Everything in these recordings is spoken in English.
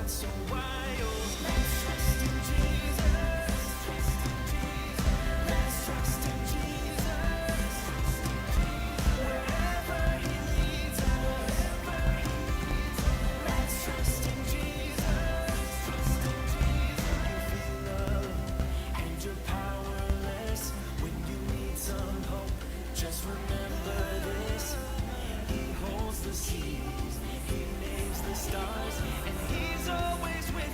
so wild. Let's trust in Jesus. Let's trust in Jesus. Wherever He leads us. Let's trust in Jesus. You feel love and you're powerless when you need some hope. Just remember this. He holds the seas. He names the stars, and He's always with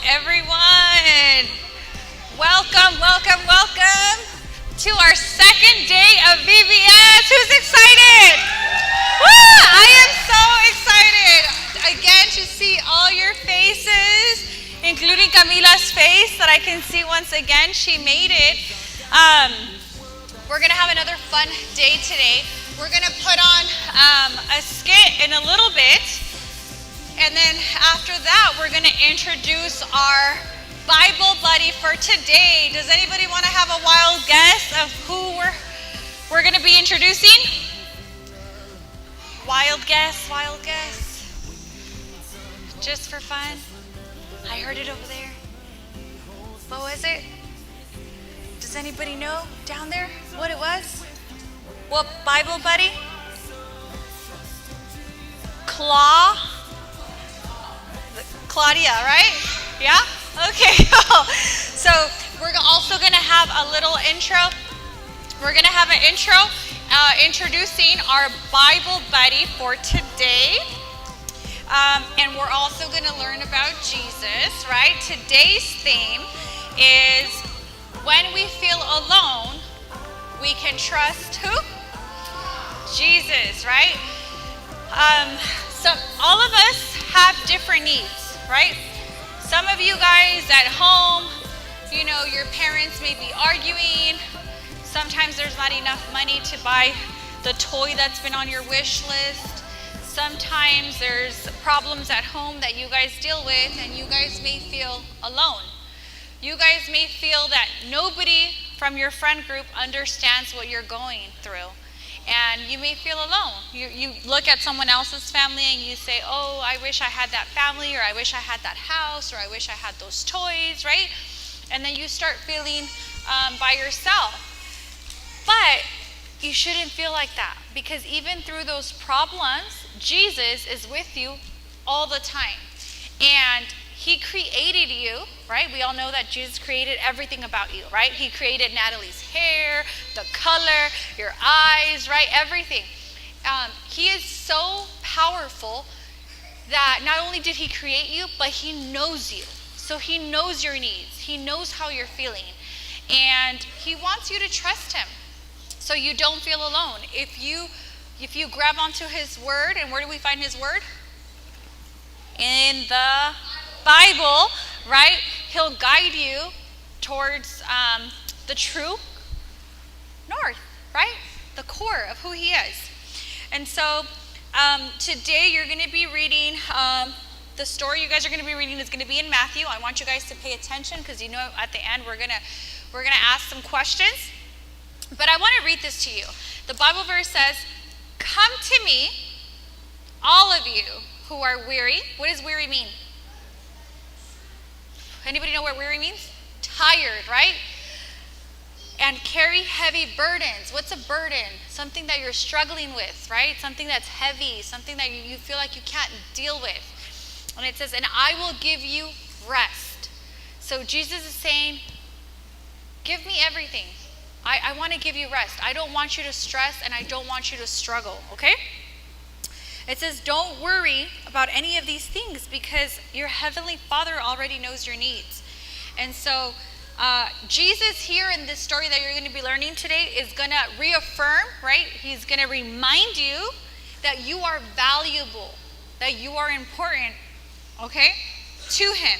everyone. Welcome, welcome, welcome to our second day of VBS. Who's excited? Woo! I am so excited again to see all your faces, including Camila's face that I can see once again. She made it. We're going to have another fun day today. We're going to put on a skit in a little bit. And then after that, we're going to introduce our Bible buddy for today. Does anybody want to have a wild guess of who we're going to be introducing? Wild guess, wild guess. Just for fun. I heard it over there. What was it? Does anybody know down there what it was? What Bible buddy? Claudia, right? Yeah? Okay. So we're also going to have a little intro. We're going to have an intro introducing our Bible buddy for today. And we're also going to learn about Jesus, right? Today's theme is when we feel alone, we can trust who? Jesus, right? So all of us have different needs, right? Some of you guys at home, you know, your parents may be arguing. Sometimes there's not enough money to buy the toy that's been on your wish list. Sometimes there's problems at home that you guys deal with, and you guys may feel alone. You guys may feel that nobody from your friend group understands what you're going through. And you may feel alone. You look at someone else's family and you say, oh, I wish I had that family, or I wish I had that house, or I wish I had those toys, right? And then you start feeling by yourself. But you shouldn't feel like that, because even through those problems, Jesus is with you all the time. And he created you, right? We all know that Jesus created everything about you, right? He created Natalie's hair, the color, your eyes, right? Everything. He is so powerful that not only did he create you, but he knows you. So he knows your needs. He knows how you're feeling. And he wants you to trust him so you don't feel alone. If you grab onto his word, and where do we find his word? In the Bible, right? He'll guide you towards the true north, right? The core of who he is. And so today you're going to be reading, the story you guys are going to be reading is going to be in Matthew. I want you guys to pay attention, because you know at the end we're gonna ask some questions. But I want to read this to you. The Bible verse says, "Come to me, all of you who are weary." What does weary mean? Anybody know what weary means? Tired, right? "And carry heavy burdens." What's a burden? Something that you're struggling with, right? Something that's heavy, something that you feel like you can't deal with. And it says, "And I will give you rest." So Jesus is saying, give me everything. I want to give you rest. I don't want you to stress, and I don't want you to struggle, okay? It says, don't worry about any of these things, because your heavenly Father already knows your needs. And so Jesus here in this story that you're going to be learning today is going to reaffirm, right? He's going to remind you that you are valuable, that you are important, okay, to him.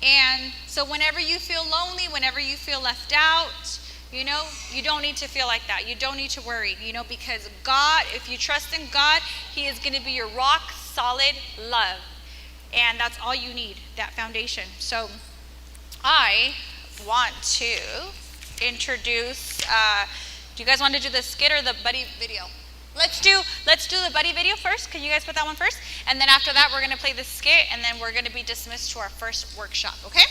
And so whenever you feel lonely, whenever you feel left out, you know, you don't need to feel like that. You don't need to worry, you know, because God, if you trust in God, he is going to be your rock solid love. And that's all you need, that foundation. So I want to introduce, do you guys want to do the skit or the buddy video? Let's do the buddy video first. Can you guys put that one first? And then after that, we're going to play the skit, and then we're going to be dismissed to our first workshop, okay?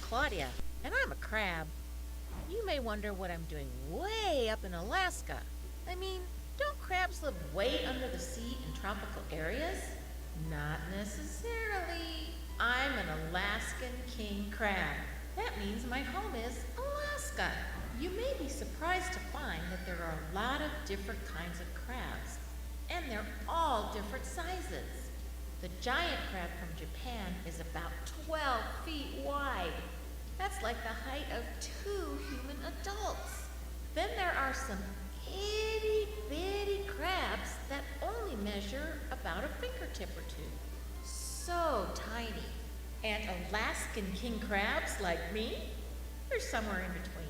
Claudia, and I'm a crab. You may wonder what I'm doing way up in Alaska. I mean, don't crabs live way under the sea in tropical areas? Not necessarily. I'm an Alaskan king crab. That means my home is Alaska. You may be surprised to find that there are a lot of different kinds of crabs. and they're all different sizes. The giant crab from Japan is about 12 feet wide. That's like the height of 2 human adults. Then there are some itty bitty crabs that only measure about a fingertip or two. So tiny. And Alaskan king crabs like me, they're somewhere in between.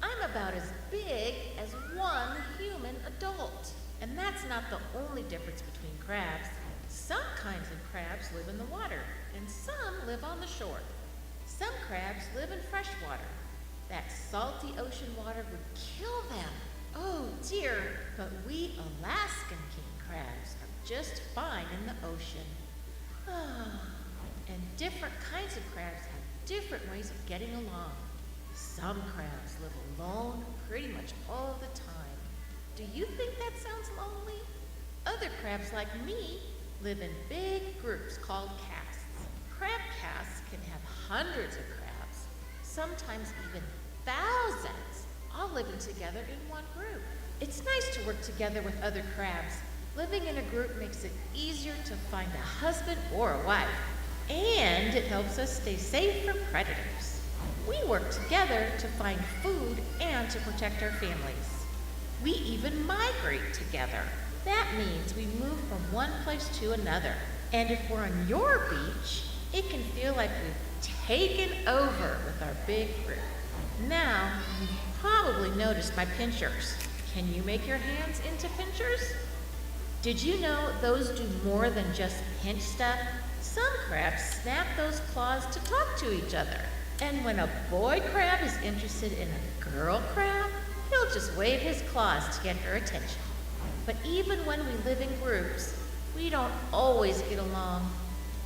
I'm about as big as 1 human adult. And that's not the only difference between crabs. Some kinds of crabs live in the water, and some live on the shore. Some crabs live in fresh water. That salty ocean water would kill them. Oh dear, but we Alaskan king crabs are just fine in the ocean. And different kinds of crabs have different ways of getting along. Some crabs live alone pretty much all the time. Do you think that sounds lonely? Other crabs like me live in big groups called casts. Crab casts can have hundreds of crabs, sometimes even thousands, all living together in one group. It's nice to work together with other crabs. Living in a group makes it easier to find a husband or a wife, and it helps us stay safe from predators. We work together to find food and to protect our families. We even migrate together. That means we move from one place to another. And if we're on your beach, it can feel like we've taken over with our big group. Now, you've probably noticed my pinchers. Can you make your hands into pinchers? Did you know those do more than just pinch stuff? Some crabs snap those claws to talk to each other. And when a boy crab is interested in a girl crab, he'll just wave his claws to get her attention. But even when we live in groups, we don't always get along.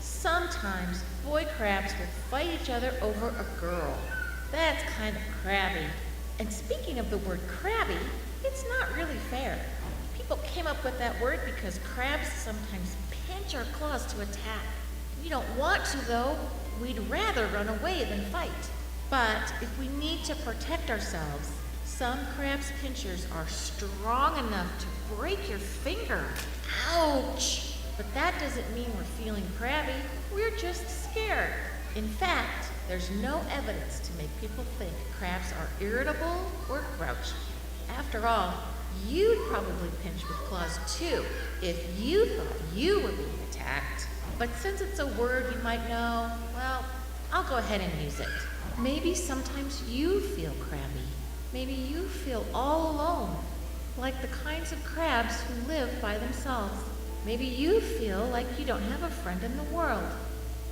Sometimes boy crabs will fight each other over a girl. That's kind of crabby. And speaking of the word crabby, it's not really fair. People came up with that word because crabs sometimes pinch our claws to attack. We don't want to, though. We'd rather run away than fight. But if we need to protect ourselves, some crabs' pinchers are strong enough to break your finger. Ouch! But that doesn't mean we're feeling crabby. We're just scared. In fact, there's no evidence to make people think crabs are irritable or grouchy. After all, you'd probably pinch with claws too if you thought you were being attacked. But since it's a word you might know, well, I'll go ahead and use it. Maybe sometimes you feel crabby. Maybe you feel all alone, like the kinds of crabs who live by themselves. Maybe you feel like you don't have a friend in the world.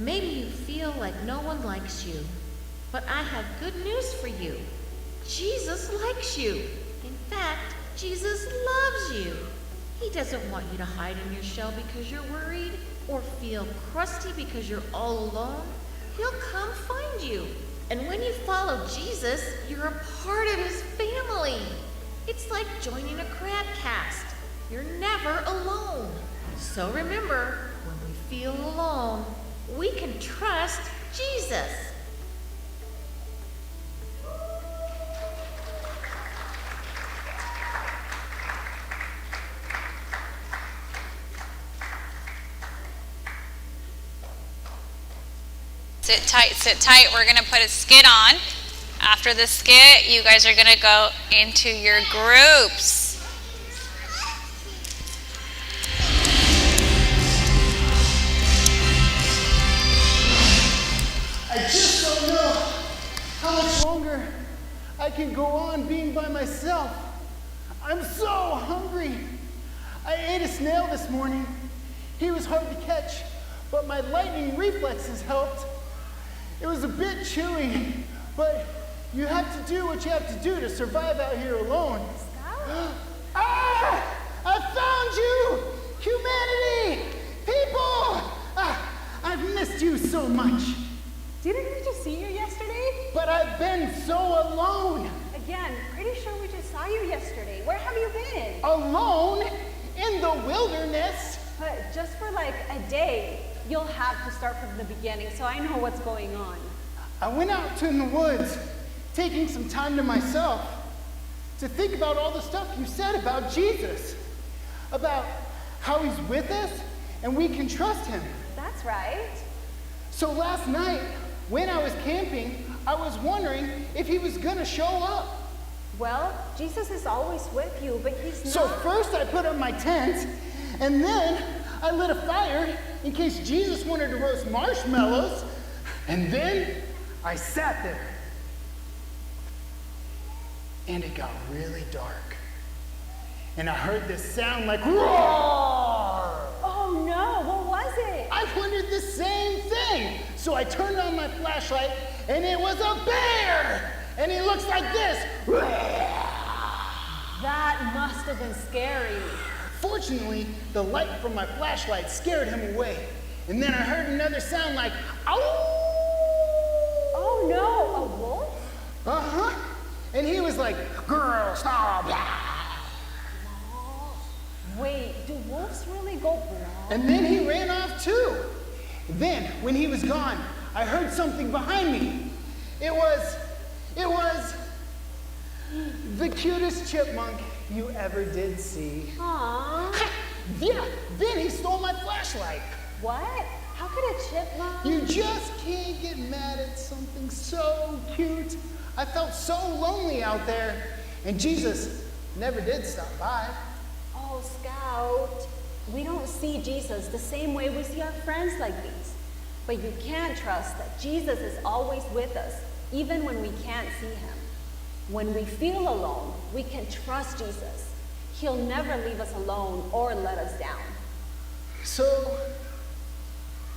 Maybe you feel like no one likes you. But I have good news for you. Jesus likes you. In fact, Jesus loves you. He doesn't want you to hide in your shell because you're worried or feel crusty because you're all alone. He'll come find you. And when you follow Jesus, you're a part of his family. It's like joining a crab cast. You're never alone. So remember, when we feel alone, we can trust Jesus. Sit tight, sit tight. We're going to put a skit on. After the skit, you guys are going to go into your groups. I just don't know how much longer I can go on being by myself. I'm so hungry. I ate a snail this morning. He was hard to catch, but my lightning reflexes helped. It was a bit chewy, but you have to do what you have to do to survive out here alone. Ah! I found you! Humanity! People! I've missed you so much. Didn't we just see you yesterday? But I've been so alone. Again, pretty sure we just saw you yesterday. Where have you been? Alone? In the wilderness? But just for like a day. You'll have to start from the beginning so I know what's going on. I went out in the woods, taking some time to myself, to think about all the stuff you said about Jesus, about how he's with us and we can trust him. That's right. So last night, when I was camping, I was wondering if he was gonna show up. Well, Jesus is always with you, but he's not. So first I put up my tent, and then I lit a fire in case Jesus wanted to roast marshmallows, and then I sat there. And it got really dark. And I heard this sound like roar! Oh no, what was it? I wondered the same thing. So I turned on my flashlight, and it was a bear! And he looks like this. That must have been scary. Fortunately, the light from my flashlight scared him away. And then I heard another sound like, ow! Oh no, a wolf? Uh-huh. And he was like, girl, stop. Wait, do wolves really go blind? And then he ran off too. Then, when he was gone, I heard something behind me. It was the cutest chipmunk you ever did see. Aww. Yeah, then he stole my flashlight. What? How could a chipmunk? You just can't get mad at something so cute. I felt so lonely out there, and Jesus never did stop by. Oh, Scout. We don't see Jesus the same way we see our friends like these. But you can trust that Jesus is always with us, even when we can't see him. When we feel alone, we can trust Jesus. He'll never leave us alone or let us down. So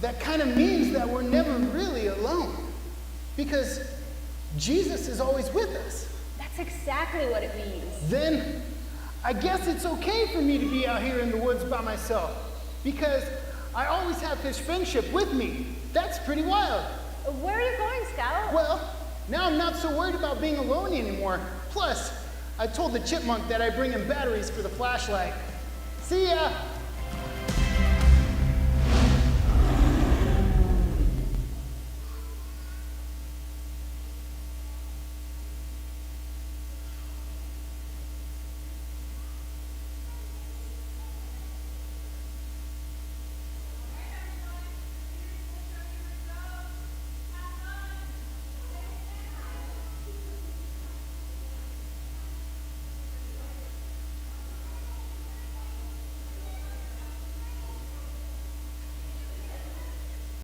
that kind of means that we're never really alone, because Jesus is always with us. That's exactly what it means. Then I guess it's okay for me to be out here in the woods by myself, because I always have his friendship with me. That's pretty wild. Where are you going, Scout? Well, now I'm not so worried about being alone anymore. Plus, I told the chipmunk that I bring him batteries for the flashlight. See ya!